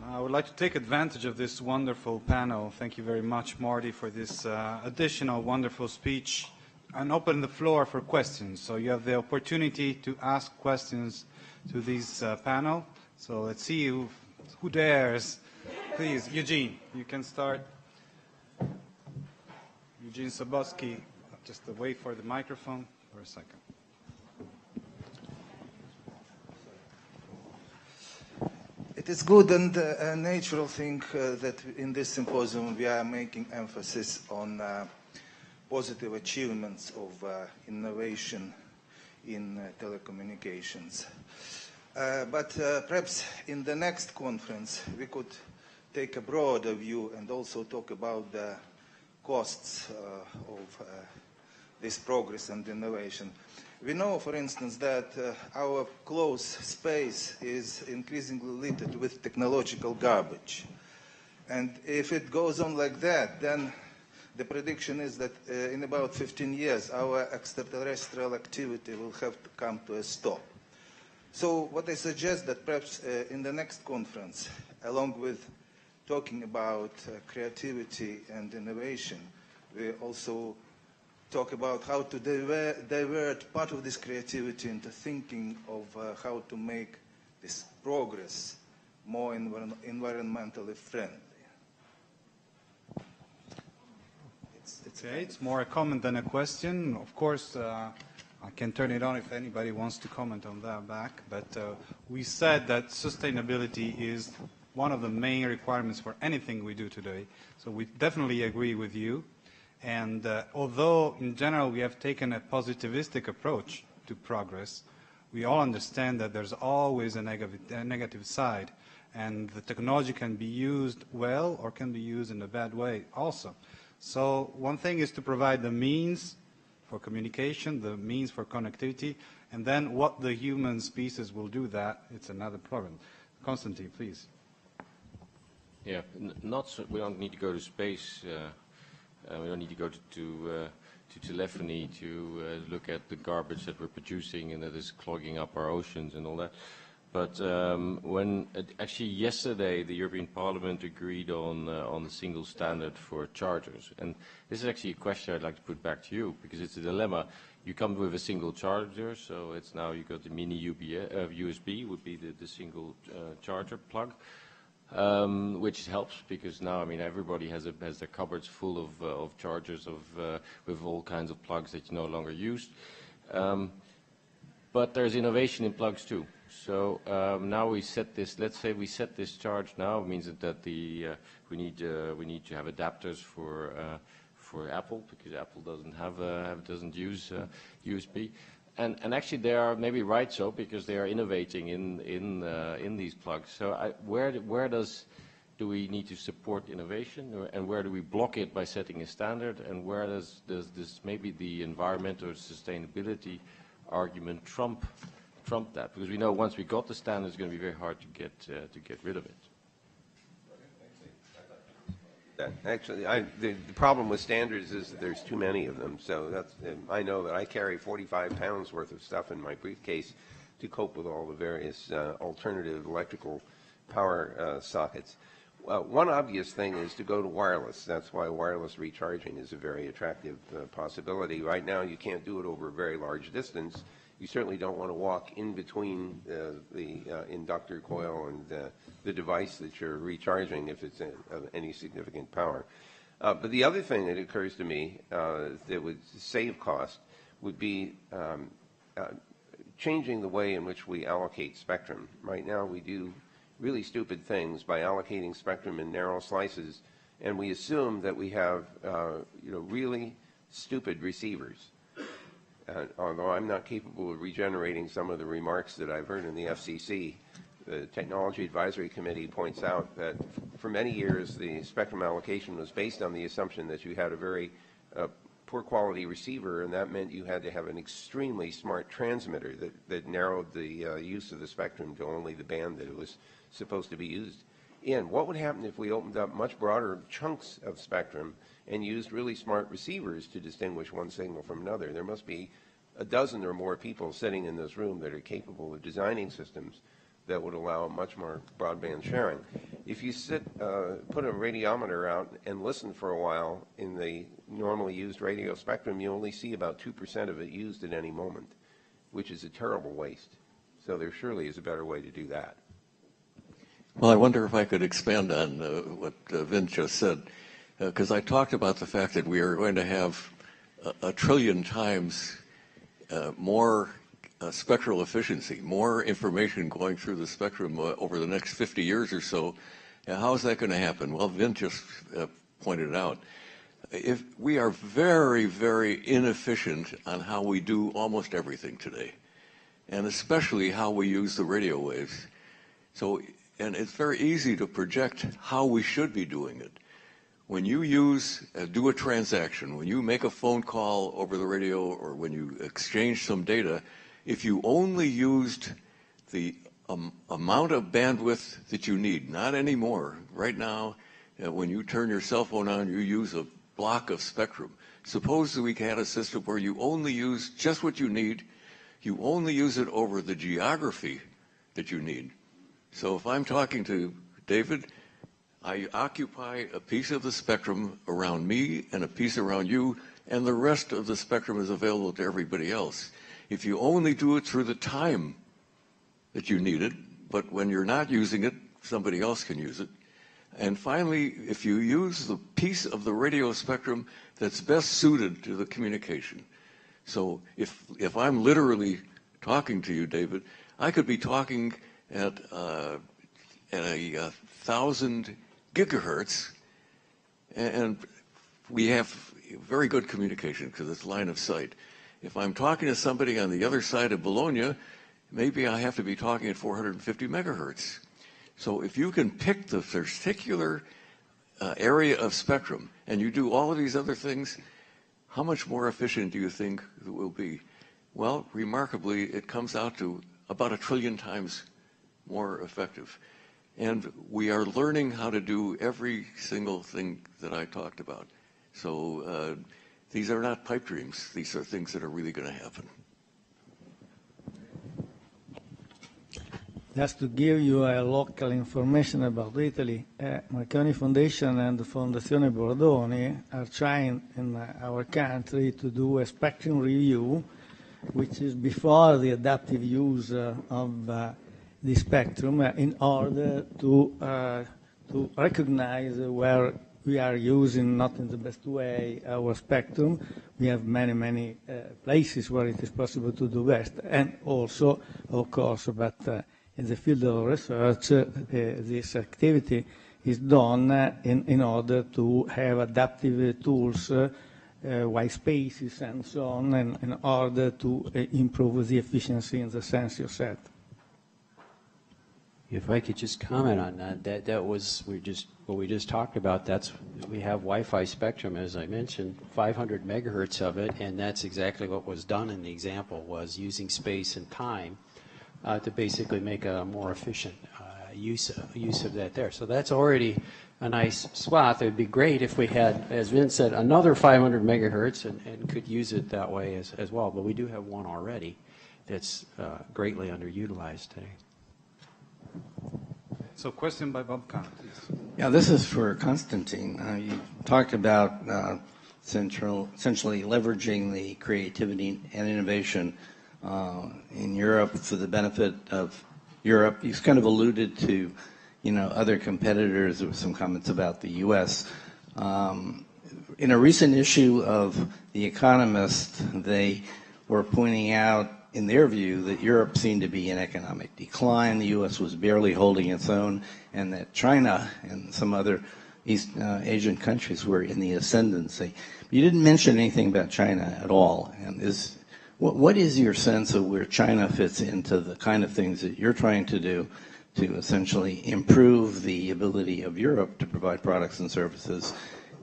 I would like to take advantage of this wonderful panel. Thank you very much, Marty, for this additional wonderful speech, and open the floor for questions. So you have the opportunity to ask questions to this panel. So let's see who dares. Please, Eugene, you can start. Eugene Soboski, just wait for the microphone for a second. It is good and a natural thing that in this symposium we are making emphasis on positive achievements of innovation in telecommunications. But perhaps in the next conference we could take a broader view and also talk about the costs of this progress and innovation. We know, for instance, that our closed space is increasingly littered with technological garbage. And if it goes on like that, then the prediction is that in about 15 years, our extraterrestrial activity will have to come to a stop. So what I suggest that perhaps in the next conference, along with talking about creativity and innovation, we also talk about how to divert part of this creativity into thinking of how to make this progress more environmentally friendly. It's more a comment than a question. Of course, I can turn it on if anybody wants to comment on that back. But we said that sustainability is one of the main requirements for anything we do today. So we definitely agree with you. And although in general we have taken a positivistic approach to progress, we all understand that there's always a negative side. And the technology can be used well or can be used in a bad way also. So one thing is to provide the means for communication, the means for connectivity, and then what the human species will do that, it's another problem. Constantijn, please. Yeah, we don't need to go to space. We don't need to go to telephony to look at the garbage that we're producing and that is clogging up our oceans and all that. But actually yesterday the European Parliament agreed on the single standard for chargers. And this is actually a question I'd like to put back to you because it's a dilemma. You come with a single charger, so it's now you got the mini USB would be the single charger plug. Which helps because now, I mean, everybody has their cupboards full of chargers with all kinds of plugs that you no longer use. But there's innovation in plugs too. So now we set this. Let's say we set this charge now. It means that we need to have adapters for Apple because Apple doesn't use USB. And actually they are maybe right so because they are innovating in these plugs. So where do we need to support innovation, and where do we block it by setting a standard, and where does this maybe the environmental or sustainability argument trump that? Because we know once we got the standard, it's going to be very hard to get rid of it. Actually, the problem with standards is that there's too many of them. So I know that I carry 45 pounds worth of stuff in my briefcase to cope with all the various alternative electrical power sockets. One obvious thing is to go to wireless. That's why wireless recharging is a very attractive possibility. Right now, you can't do it over a very large distance. You certainly don't want to walk in between the inductor coil and the device that you're recharging if it's of any significant power. But the other thing that occurs to me that would save cost would be changing the way in which we allocate spectrum. Right now we do really stupid things by allocating spectrum in narrow slices, and we assume that we have really stupid receivers. Although I'm not capable of regenerating some of the remarks that I've heard in the FCC, the Technology Advisory Committee points out that for many years the spectrum allocation was based on the assumption that you had a very poor quality receiver, and that meant you had to have an extremely smart transmitter that narrowed the use of the spectrum to only the band that it was supposed to be used in. What would happen if we opened up much broader chunks of spectrum and used really smart receivers to distinguish one signal from another? There must be a dozen or more people sitting in this room that are capable of designing systems that would allow much more broadband sharing. If you put a radiometer out and listen for a while in the normally used radio spectrum, you only see about 2% of it used at any moment, which is a terrible waste. So there surely is a better way to do that. Well, I wonder if I could expand on what Vint just said, because I talked about the fact that we are going to have a trillion times more spectral efficiency, more information going through the spectrum over the next 50 years or so. How is that going to happen? Well, Vint just pointed out, if we are very, very inefficient on how we do almost everything today, and especially how we use the radio waves. So, and it's very easy to project how we should be doing it. When you do a transaction, when you make a phone call over the radio, or when you exchange some data, if you only used the amount of bandwidth that you need, not anymore. Right now, when you turn your cell phone on, you use a block of spectrum. Suppose that we had a system where you only use just what you need, you only use it over the geography that you need. So if I'm talking to David, I occupy a piece of the spectrum around me and a piece around you, and the rest of the spectrum is available to everybody else. If you only do it through the time that you need it, but when you're not using it, somebody else can use it. And finally, if you use the piece of the radio spectrum that's best suited to the communication. So if I'm literally talking to you, David, I could be talking at a 1,000 gigahertz, and we have very good communication because it's line of sight. If I'm talking to somebody on the other side of Bologna, maybe I have to be talking at 450 megahertz. So if you can pick the particular area of spectrum and you do all of these other things, how much more efficient do you think it will be? Well, remarkably, it comes out to about 1 trillion times more effective. And we are learning how to do every single thing that I talked about. So these are not pipe dreams. These are things that are really going to happen. Just to give you a local information about Italy, Marconi Foundation and the Fondazione Bordoni are trying in our country to do a spectrum review, which is before the adaptive use of the spectrum, in order to recognize where we are using not in the best way our spectrum. We have many places where it is possible to do best, and also, of course, but in the field of research, this activity is done in order to have adaptive tools, white spaces, and so on, in order to improve the efficiency in the sense you said. If I could just comment on that, that was what we just talked about. We have Wi-Fi spectrum, as I mentioned, 500 megahertz of it, and that's exactly what was done in the example, was using space and time to basically make a more efficient use of that there. So that's already a nice swath. It would be great if we had, as Vint said, another 500 megahertz and could use it that way as well. But we do have one already that's greatly underutilized today. So question by Bob Kahn, please. Yeah, this is for Constantijn. You talked about essentially leveraging the creativity and innovation in Europe for the benefit of Europe. You've kind of alluded to, other competitors. There were some comments about the U.S. In a recent issue of The Economist, they were pointing out, in their view, that Europe seemed to be in economic decline. The U.S. was barely holding its own, and that China and some other East Asian countries were in the ascendancy. You didn't mention anything about China at all. And what is your sense of where China fits into the kind of things that you're trying to do to essentially improve the ability of Europe to provide products and services?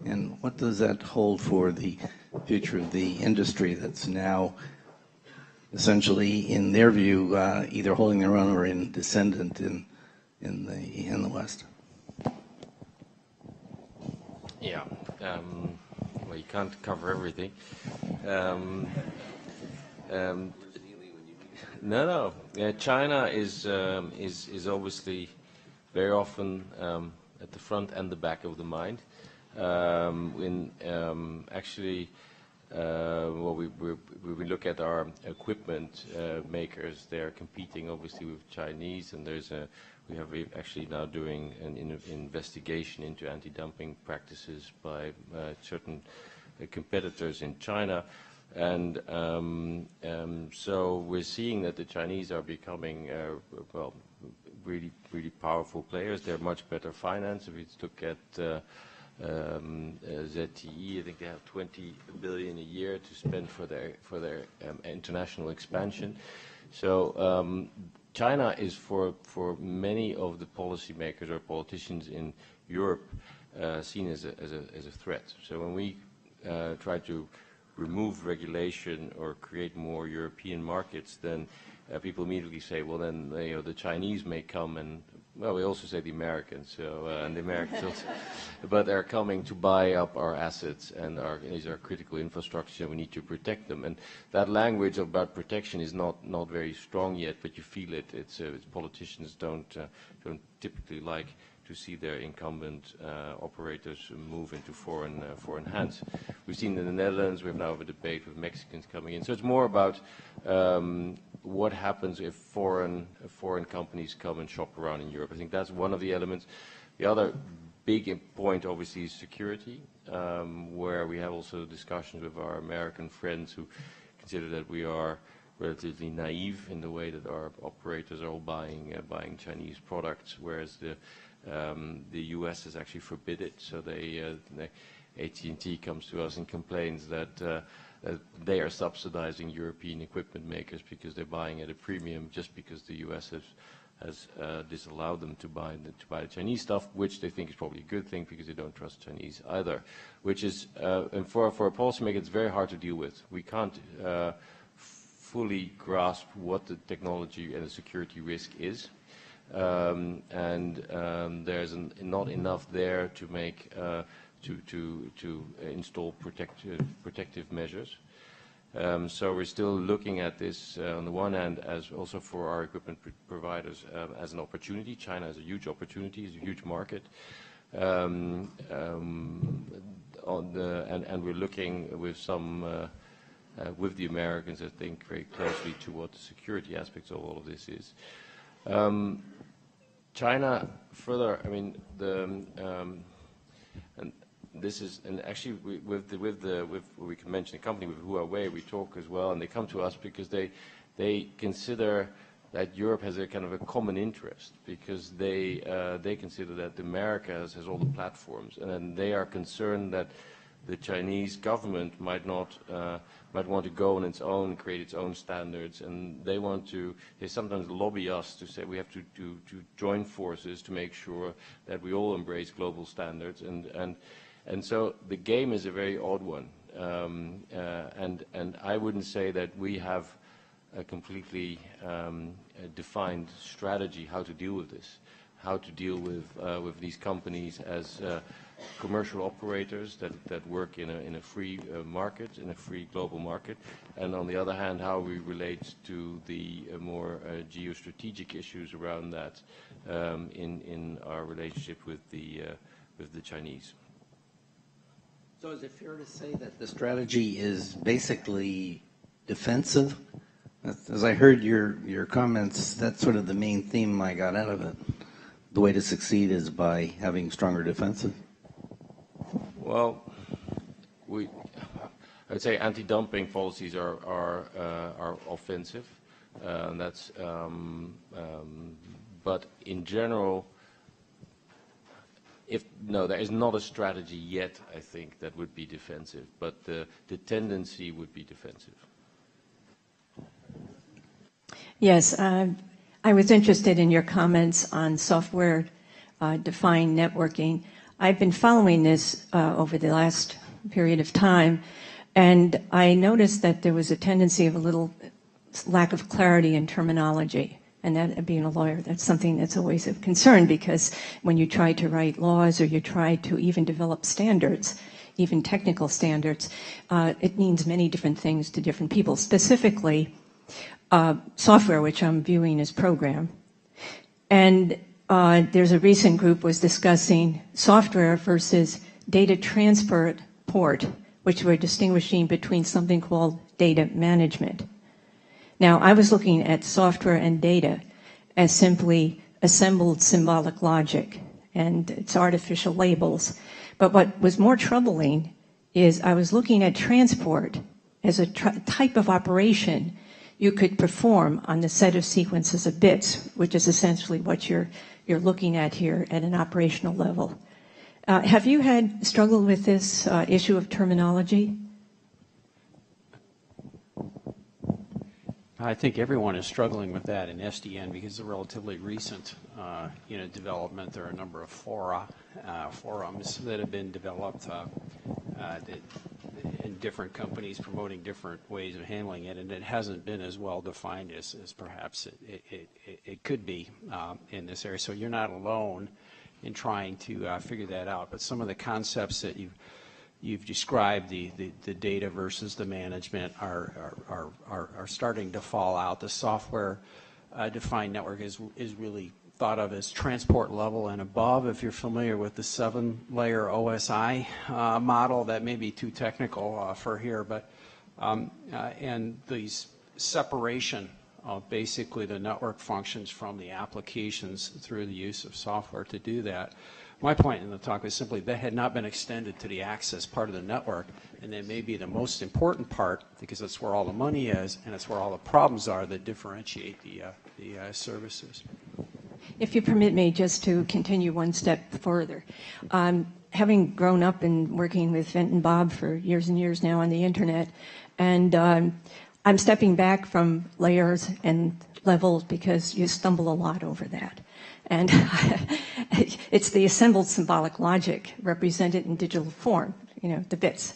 And what does that hold for the future of the industry that's now essentially, in their view, either holding their own or in descendant in the West? Yeah. Well, you can't cover everything. No. China is obviously very often at the front and the back of the mind. Well, we look at our equipment makers. They're competing obviously with Chinese, and we have actually now doing an investigation into anti-dumping practices by certain competitors in China. And so we're seeing that the Chinese are becoming, really, really powerful players. They're much better financed. If you look at ZTE, I think they have 20 billion a year to spend for their international expansion. So China is for many of the policymakers or politicians in Europe seen as a threat. So when we try to remove regulation or create more European markets, then people immediately say, well, then the Chinese may come, and well, we also say the Americans, and the Americans also, but they're coming to buy up our assets, and these are critical infrastructure. We need to protect them, and that language about protection is not very strong yet, but you feel it. It's politicians don't typically like to see their incumbent operators move into foreign hands. We've seen in the Netherlands. We have now a debate with Mexicans coming in. So it's more about what happens if foreign companies come and shop around in Europe. I think that's one of the elements. The other big point, obviously, is security, where we have also discussions with our American friends who consider that we are relatively naive in the way that our operators are all buying Chinese products, whereas the U.S. has actually forbid it. So AT&T comes to us and complains that they are subsidizing European equipment makers because they're buying at a premium just because the U.S. has disallowed them to buy the Chinese stuff, which they think is probably a good thing because they don't trust Chinese either. Which is, and for a policymaker, it's very hard to deal with. We can't fully grasp what the technology and the security risk is. There's not enough there to make to install protective measures. So we're still looking at this on the one hand as also for our equipment providers as an opportunity. China is a huge opportunity, it's a huge market. And we're looking with with the Americans, I think, very closely to what the security aspects of all of this is. China further, I mean, and this is, and actually with we can mention a company with Huawei, we talk as well, and they come to us because they consider that Europe has a kind of a common interest because they consider that America has all the platforms, and then they are concerned that the Chinese government might want to go on its own, create its own standards, and they sometimes lobby us to say we have to join forces to make sure that we all embrace global standards, and so the game is a very odd one, and I wouldn't say that we have a completely defined strategy how to deal with this, how to deal with these companies as commercial operators that work in a free market, in a free global market, and on the other hand, how we relate to the more geostrategic issues around that in our relationship with the Chinese. So is it fair to say that the strategy is basically defensive? As I heard your comments, that's sort of the main theme I got out of it. The way to succeed is by having stronger defensive. Well, I would say anti-dumping policies are offensive, and that's. But in general, there is not a strategy yet, I think, that would be defensive, but the tendency would be defensive. Yes, I was interested in your comments on software-defined networking. I've been following this over the last period of time, and I noticed that there was a tendency of a little lack of clarity in terminology And that, being a lawyer, that's something that's always of concern, because when you try to write laws or you try to even develop standards, even technical standards, it means many different things to different people. Specifically, software, which I'm viewing as program. And there's a recent group was discussing software versus data transport, which we're distinguishing between something called data management. Now, I was looking at software and data as simply assembled symbolic logic, and it's artificial labels. But what was more troubling is I was looking at transport as a type of operation you could perform on the set of sequences of bits, which is essentially what you're looking at here at an operational level. Have you struggled with this issue of terminology? I think everyone is struggling with that in SDN because it's a relatively recent development. There are a number of forums that have been developed in different companies promoting different ways of handling it, and it hasn't been as well defined as perhaps it could be in this area. So you're not alone in trying to figure that out, but some of the concepts that you've described, the data versus the management, are starting to fall out. The software defined network is really thought of as transport level and above. If you're familiar with the 7-layer OSI model, that may be too technical for here, but and these separation of basically the network functions from the applications through the use of software to do that. My point in the talk is simply that had not been extended to the access part of the network, and that may be the most important part because that's where all the money is and it's where all the problems are that differentiate the services. If you permit me just to continue one step further. Having grown up and working with Vint and Bob for years and years now on the internet, and I'm stepping back from layers and levels because you stumble a lot over that. And it's the assembled symbolic logic represented in digital form, the bits.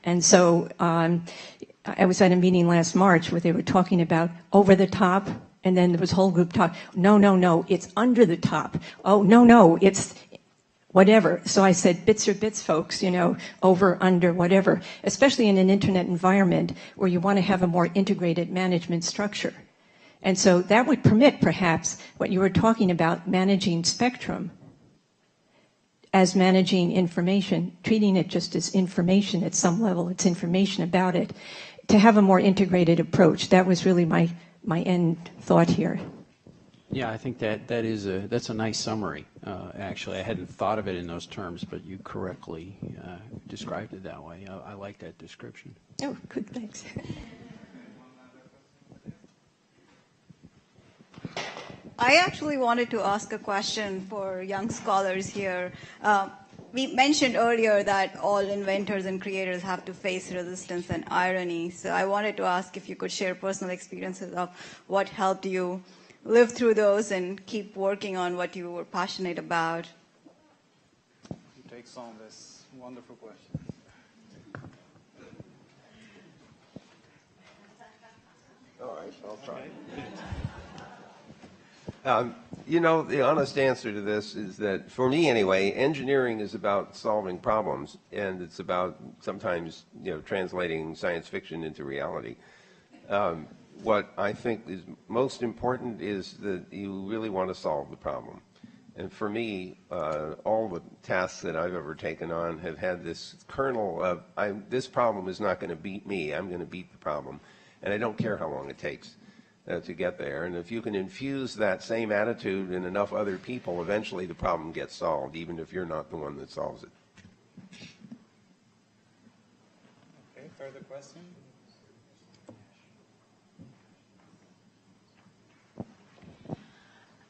And so I was at a meeting last March where they were talking about over the top, and then there was a whole group talking, no, it's under the top. Oh, no, it's whatever. So I said, bits are bits, folks, over, under, whatever, especially in an internet environment where you want to have a more integrated management structure. And so that would permit, perhaps, what you were talking about, managing spectrum as managing information, treating it just as information at some level, it's information about it, to have a more integrated approach. That was really my end thought here. Yeah, I think that's a nice summary. Actually, I hadn't thought of it in those terms, but you correctly described it that way. I like that description. Oh, good, thanks. I actually wanted to ask a question for young scholars here. We mentioned earlier that all inventors and creators have to face resistance and irony. So I wanted to ask if you could share personal experiences of what helped you live through those and keep working on what you were passionate about. Who takes on this wonderful question? All right, I'll try. The honest answer to this is that, for me anyway, engineering is about solving problems, and it's about sometimes, translating science fiction into reality. What I think is most important is that you really want to solve the problem. And for me, all the tasks that I've ever taken on have had this kernel of, this problem is not going to beat me, I'm going to beat the problem. And I don't care how long it takes to get there. And if you can infuse that same attitude in enough other people, eventually the problem gets solved, even if you're not the one that solves it. Okay, further question?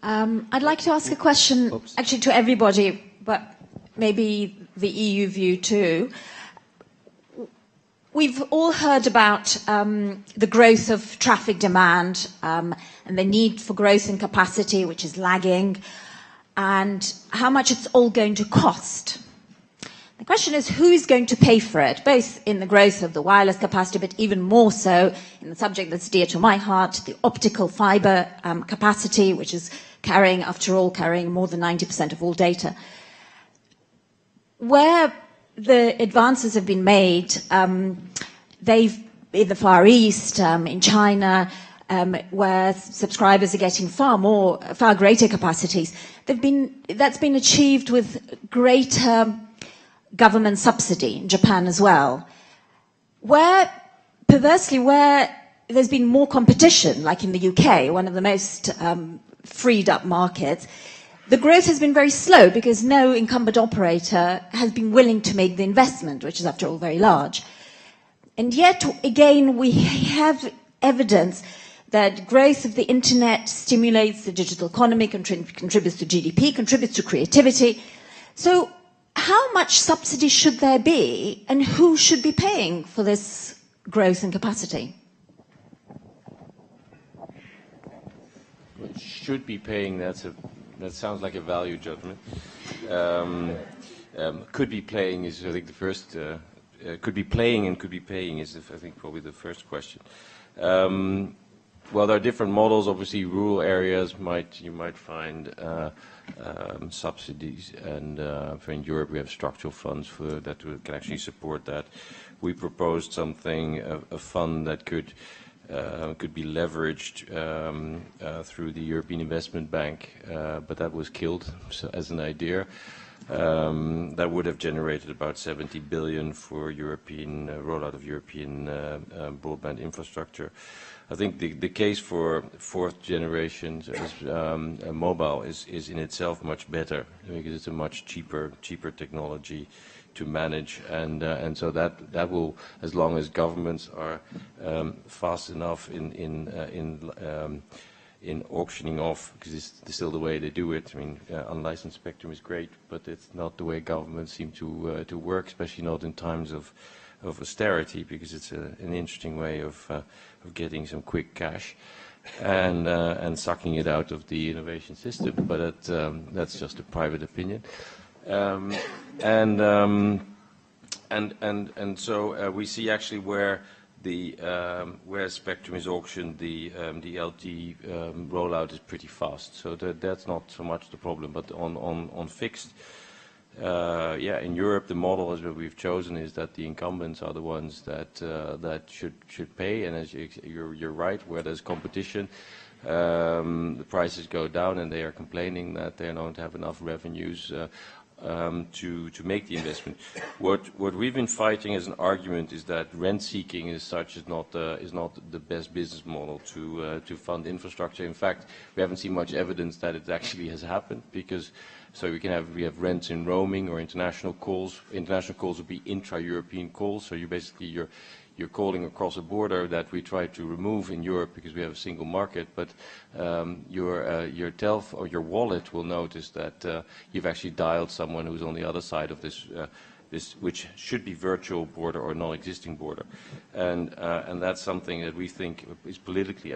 I'd like to ask a question, actually, to everybody, but maybe the EU view too. We've all heard about the growth of traffic demand and the need for growth in capacity, which is lagging, and how much it's all going to cost. The question is, who is going to pay for it, both in the growth of the wireless capacity, but even more so in the subject that's dear to my heart, the optical fiber capacity, which is carrying more than 90% of all data. Where the advances have been made, they've in the Far East, in China, where subscribers are getting far greater capacities. That's been achieved with greater government subsidy in Japan as well. Perversely, where there's been more competition, like in the UK, one of the most freed up markets, the growth has been very slow because no incumbent operator has been willing to make the investment, which is after all very large. And yet, again, we have evidence that growth of the internet stimulates the digital economy, contributes to GDP, contributes to creativity. So how much subsidy should there be, and who should be paying for this growth and capacity? Well, should be paying, that sounds like a value judgment. Could be playing is, I think, the first... could be playing and could be paying is, I think, probably the first question. Well, there are different models. Obviously, rural areas you might find subsidies, and in Europe we have structural funds for that can actually support that. We proposed something, a fund that could be leveraged through the European Investment Bank, but that was killed as an idea. That would have generated about 70 billion for European rollout of European broadband infrastructure. I think the case for fourth generation mobile is in itself much better because it's a much cheaper technology to manage, and so that will, as long as governments are fast enough in auctioning off, because it's still the way they do it. I mean, unlicensed spectrum is great, but it's not the way governments seem to work, especially not in times of austerity, because it's an interesting way of getting some quick cash and sucking it out of the innovation system. But that's just a private opinion. So we see actually where where spectrum is auctioned, the LTE rollout is pretty fast. So that's not so much the problem. But on fixed, in Europe the model as we've chosen is that the incumbents are the ones that should pay. And as you're right, where there's competition, the prices go down, and they are complaining that they don't have enough revenues to make the investment. What we've been fighting as an argument is that rent seeking as such is not the best business model to fund infrastructure. In fact, we haven't seen much evidence that it actually has happened, because we have rents in roaming or international calls. International calls would be intra-European calls, so you're calling across a border that we try to remove in Europe because we have a single market, but your telephone or your wallet will notice that you've actually dialed someone who's on the other side of this which should be virtual border or non-existing border, and that's something that we think is politically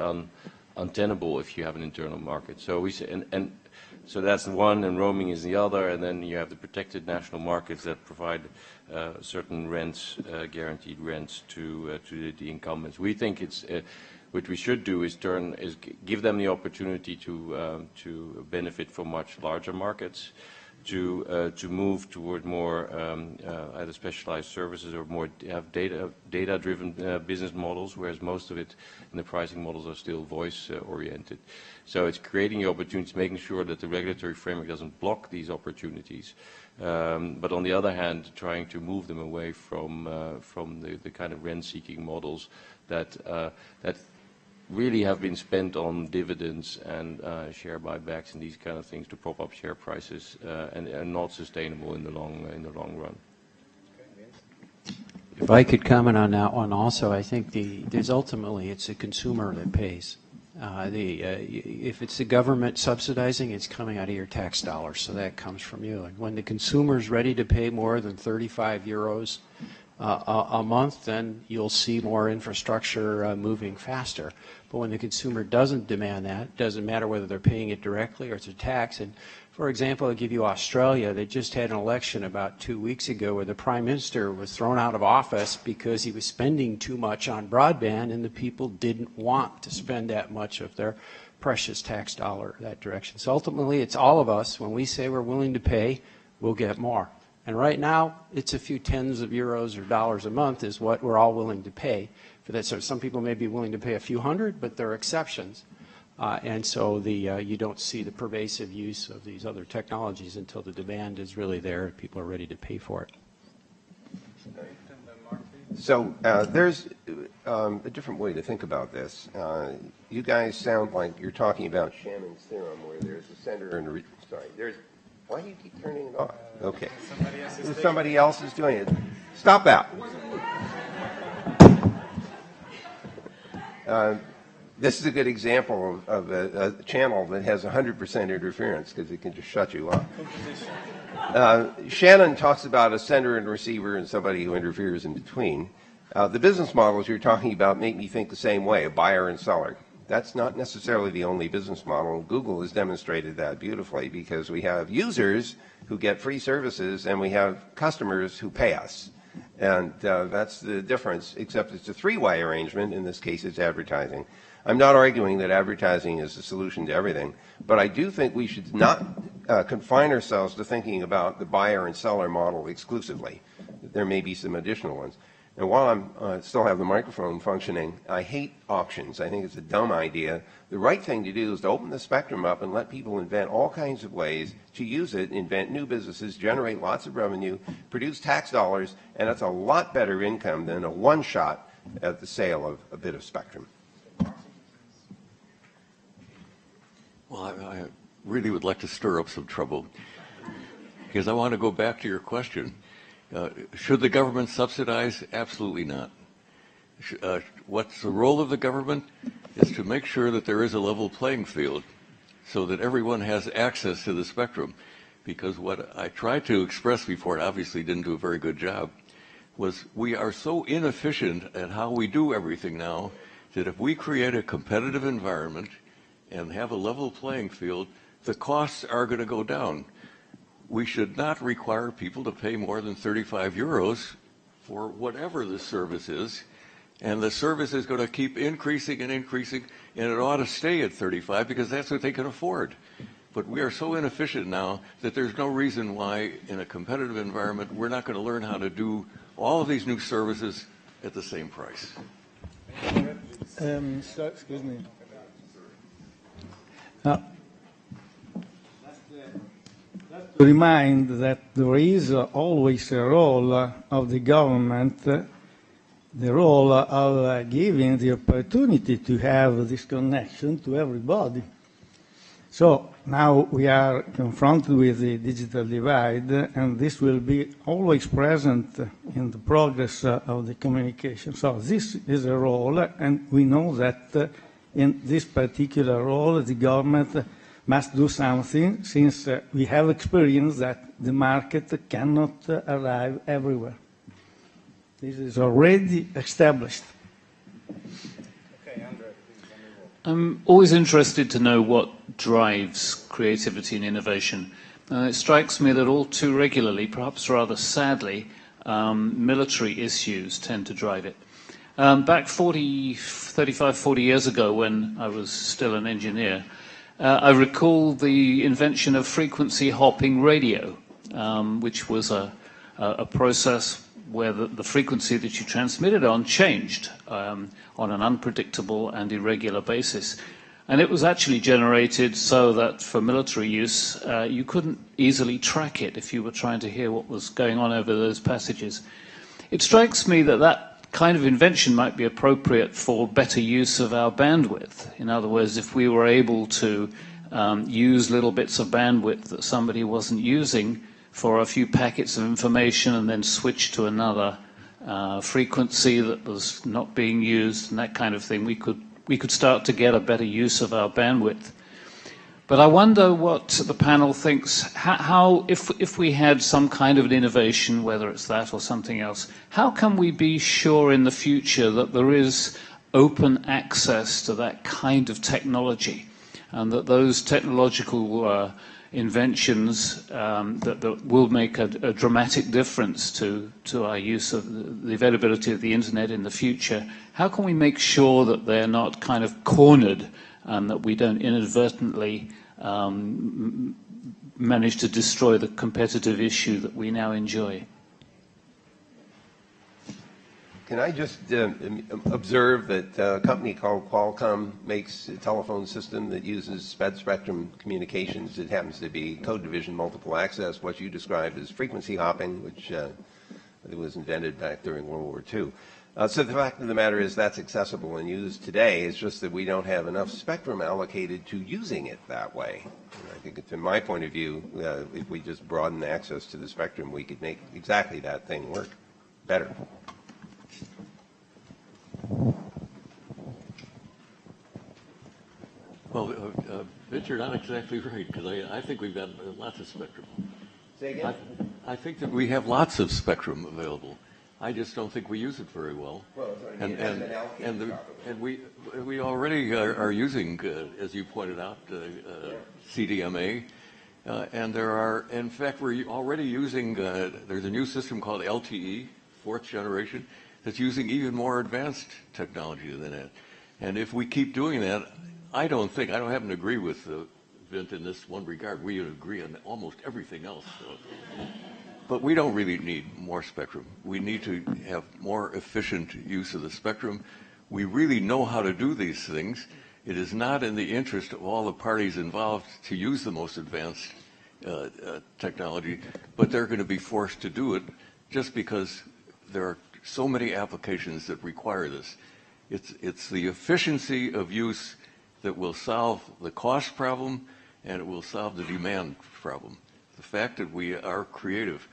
untenable if you have an internal market. So we say, and so that's the one, and roaming is the other, and then you have the protected national markets that provide certain rents, guaranteed rents to the incumbents. We think it's what we should do is give them the opportunity to benefit from much larger markets, to move toward more either specialized services or more have data-driven business models, whereas most of it in the pricing models are still voice-oriented. So it's creating the opportunities, making sure that the regulatory framework doesn't block these opportunities, but on the other hand, trying to move them away from the kind of rent-seeking models that really have been spent on dividends and share buybacks and these kind of things to prop up share prices and are not sustainable in the long run. If I could comment on that one also, I think there's ultimately it's the consumer that pays. If it's the government subsidizing, it's coming out of your tax dollars, so that comes from you. And when the consumer is ready to pay more than 35 euros a month, then you'll see more infrastructure moving faster. But when the consumer doesn't demand that, it doesn't matter whether they're paying it directly or it's a tax. And for example, I'll give you Australia. They just had an election about 2 weeks ago where the Prime Minister was thrown out of office because he was spending too much on broadband, and the people didn't want to spend that much of their precious tax dollar that direction. So ultimately, it's all of us. When we say we're willing to pay, we'll get more. And right now, it's a few tens of euros or dollars a month is what we're all willing to pay for that. So some people may be willing to pay a few hundred, but there are exceptions. And so you don't see the pervasive use of these other technologies until the demand is really there and people are ready to pay for it. So there's a different way to think about this. You guys sound like you're talking about Shannon's theorem, where there's a center and a sorry. Why do you keep turning it off? Okay. Somebody else is doing it. Stop that. This is a good example of a channel that has 100% interference because it can just shut you off. Shannon talks about a sender and receiver and somebody who interferes in between. The business models you're talking about make me think the same way, a buyer and seller. That's not necessarily the only business model. Google has demonstrated that beautifully because we have users who get free services and we have customers who pay us. And that's the difference, except it's a three-way arrangement. In this case, it's advertising. I'm not arguing that advertising is the solution to everything, but I do think we should not confine ourselves to thinking about the buyer and seller model exclusively. There may be some additional ones. And while I still have the microphone functioning, I hate auctions. I think it's a dumb idea. The right thing to do is to open the spectrum up and let people invent all kinds of ways to use it, invent new businesses, generate lots of revenue, produce tax dollars, and it's a lot better income than a one-shot at the sale of a bit of spectrum. Well, I really would like to stir up some trouble because I want to go back to your question. Should the government subsidize? Absolutely not. What's the role of the government is to make sure that there is a level playing field so that everyone has access to the spectrum. Because what I tried to express before, and obviously didn't do a very good job, was we are so inefficient at how we do everything now that if we create a competitive environment and have a level playing field, the costs are going to go down. We should not require people to pay more than 35 euros for whatever the service is, and the service is going to keep increasing and increasing, and it ought to stay at 35 because that's what they can afford. But we are so inefficient now that there's no reason why in a competitive environment we're not going to learn how to do all of these new services at the same price. Excuse me. To remind that there is always a role of the government, the role of giving the opportunity to have this connection to everybody. So now we are confronted with the digital divide, and this will be always present in the progress of the communication. So this is a role, and we know that in this particular role, the government must do something, since we have experienced that the market cannot arrive everywhere. This is already established. Okay, Andre. I'm always interested to know what drives creativity and innovation. It strikes me that all too regularly, perhaps rather sadly, military issues tend to drive it. Back 35, 40 years ago, when I was still an engineer, I recall the invention of frequency hopping radio, which was a process where the frequency that you transmitted on changed on an unpredictable and irregular basis. And it was actually generated so that for military use, you couldn't easily track it if you were trying to hear what was going on over those passages. It strikes me that that kind of invention might be appropriate for better use of our bandwidth. In other words, if we were able to use little bits of bandwidth that somebody wasn't using for a few packets of information and then switch to another frequency that was not being used and that kind of thing, we could start to get a better use of our bandwidth. But I wonder what the panel thinks, how if we had some kind of an innovation, whether it's that or something else, how can we be sure in the future that there is open access to that kind of technology, and that those technological inventions that will make a dramatic difference to our use of the availability of the internet in the future, how can we make sure that they're not kind of cornered and that we don't inadvertently manage to destroy the competitive issue that we now enjoy? Can I just observe that a company called Qualcomm makes a telephone system that uses sped spectrum communications. It happens to be code division multiple access, what you described as frequency hopping, which was invented back during World War II. So the fact of the matter is that's accessible and used today. It's just that we don't have enough spectrum allocated to using it that way. And I think, from my point of view, if we just broaden access to the spectrum, we could make exactly that thing work better. Well, Vint, you're not exactly right, because I think we've got lots of spectrum. Say again? I think that we have lots of spectrum available. I just don't think we use it very well. Well, and we already are using, as you pointed out, CDMA, and there are, in fact, we're already using. There's a new system called LTE, fourth generation, that's using even more advanced technology than that. And if we keep doing that, I don't happen to agree with Vint in this one regard. We agree on almost everything else. So. But we don't really need more spectrum. We need to have more efficient use of the spectrum. We really know how to do these things. It is not in the interest of all the parties involved to use the most advanced technology, but they're going to be forced to do it just because there are so many applications that require this. It's the efficiency of use that will solve the cost problem, and it will solve the demand problem. The fact that we are creative.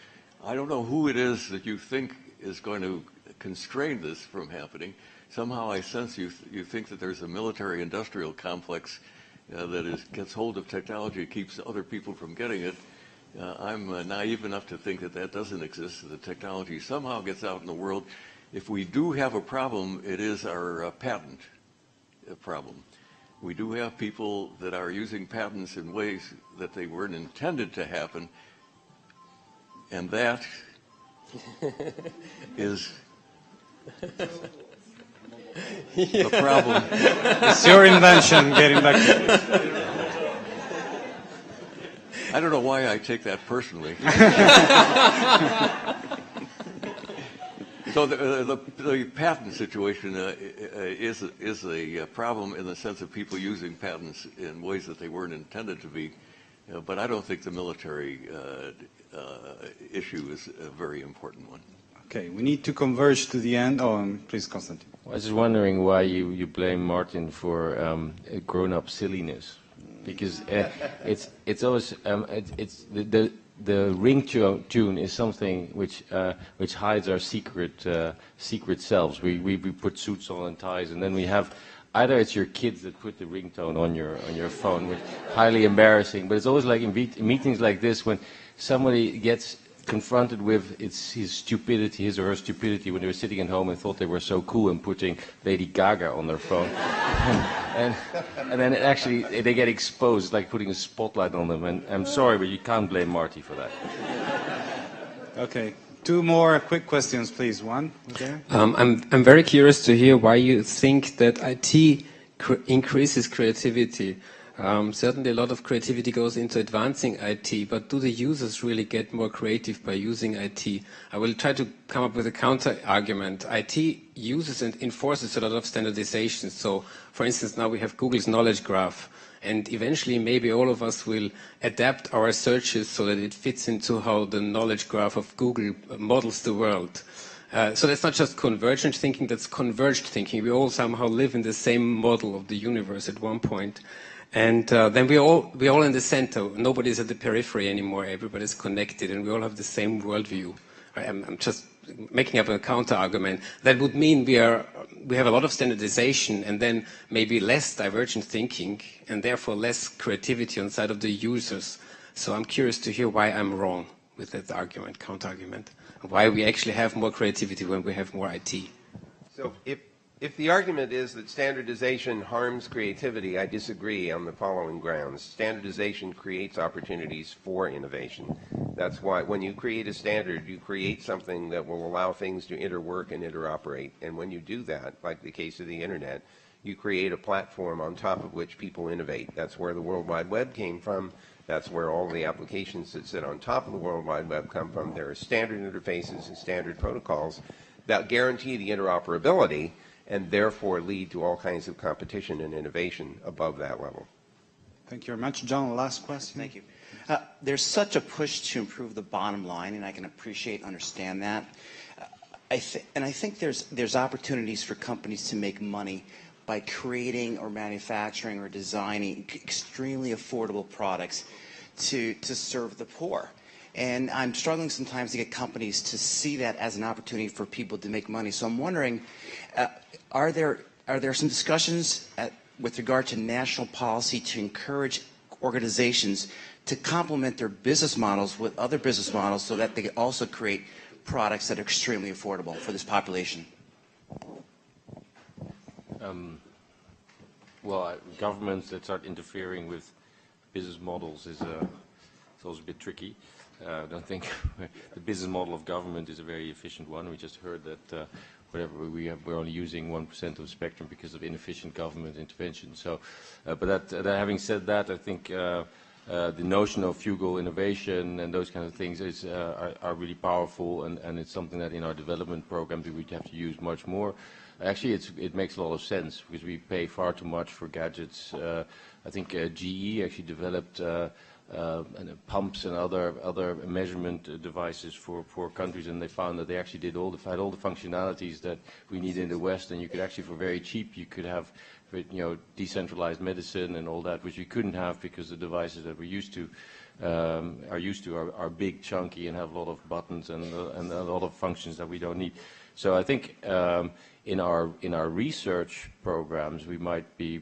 I don't know who it is that you think is going to constrain this from happening. Somehow I sense you think that there's a military-industrial complex that gets hold of technology, keeps other people from getting it. I'm naive enough to think that that doesn't exist, that the technology somehow gets out in the world. If we do have a problem, it is our patent problem. We do have people that are using patents in ways that they weren't intended to happen, and that is the problem. It's your invention, getting back to this. I don't know why I take that personally. So the patent situation is a problem in the sense of people using patents in ways that they weren't intended to be, but I don't think the military issue is a very important one. Okay, we need to converge to the end. Oh, please, Constantijn. I was just wondering why you blame Martin for grown-up silliness, because it's always it's the ringtone is something which hides our secret selves. We put suits on and ties, and then we have either it's your kids that put the ringtone on your phone, which is highly embarrassing. But it's always like in meetings like this when somebody gets confronted with his stupidity, his or her stupidity, when they were sitting at home and thought they were so cool and putting Lady Gaga on their phone. and then actually they get exposed, like putting a spotlight on them. And I'm sorry, but you can't blame Marty for that. Okay, two more quick questions, please. One, okay. I'm very curious to hear why you think that IT increases creativity. Certainly a lot of creativity goes into advancing IT, but do the users really get more creative by using IT? I will try to come up with a counter-argument. IT uses and enforces a lot of standardization. So, for instance, now we have Google's knowledge graph, and eventually maybe all of us will adapt our searches so that it fits into how the knowledge graph of Google models the world. So that's not just convergent thinking, that's converged thinking. We all somehow live in the same model of the universe at one point. And then we're all in the center. Nobody's at the periphery anymore. Everybody's connected, and we all have the same worldview. I'm just making up a counter argument. That would mean we are we have a lot of standardization and then maybe less divergent thinking and therefore less creativity on the side of the users. So I'm curious to hear why I'm wrong with that argument, counter-argument, why we actually have more creativity when we have more IT. So if the argument is that standardization harms creativity, I disagree on the following grounds. Standardization creates opportunities for innovation. That's why when you create a standard, you create something that will allow things to interwork and interoperate. And when you do that, like the case of the Internet, you create a platform on top of which people innovate. That's where the World Wide Web came from. That's where all the applications that sit on top of the World Wide Web come from. There are standard interfaces and standard protocols that guarantee the interoperability and therefore lead to all kinds of competition and innovation above that level. Thank you very much. John, last question. Thank you. There's such a push to improve the bottom line, and I can appreciate and understand that. I think there's opportunities for companies to make money by creating or manufacturing or designing extremely affordable products to serve the poor. And I'm struggling sometimes to get companies to see that as an opportunity for people to make money. So I'm wondering, are there some discussions with regard to national policy to encourage organizations to complement their business models with other business models so that they can also create products that are extremely affordable for this population? Well, governments that start interfering with business models is it's also a bit tricky. I don't think the business model of government is a very efficient one. We just heard that we're only using 1% of the spectrum because of inefficient government intervention. So, but having said that, I think the notion of frugal innovation and those kind of things are really powerful, and it's something that in our development programs we would have to use much more. Actually, it makes a lot of sense because we pay far too much for gadgets. I think GE actually developed pumps and other measurement devices for countries, and they found that they actually had all the functionalities that we need in the West, and you could actually, for very cheap, you could have decentralized medicine and all that, which we couldn't have because the devices that we're used to are big, chunky, and have a lot of buttons and a lot of functions that we don't need. So I think in our research programs we might be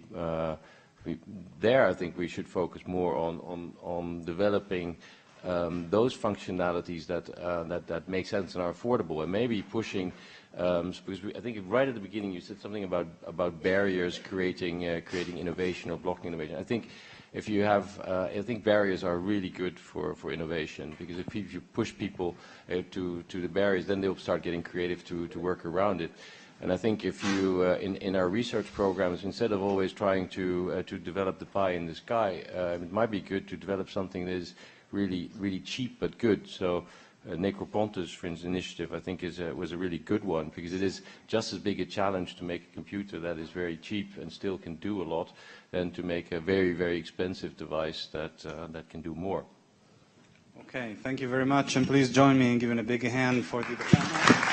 I think we should focus more on developing those functionalities that make sense and are affordable, and maybe pushing because I think right at the beginning you said something about barriers creating innovation or blocking innovation. I think if you have I think barriers are really good for innovation, because if you push people to the barriers, then they'll start getting creative to work around it. And I think if you, in our research programs, instead of always trying to develop the pie in the sky, it might be good to develop something that is really, really cheap but good. So Necropontus, for instance, initiative, I think was a really good one, because it is just as big a challenge to make a computer that is very cheap and still can do a lot than to make a very, very expensive device that can do more. Okay, thank you very much, and please join me in giving a big hand for the panel.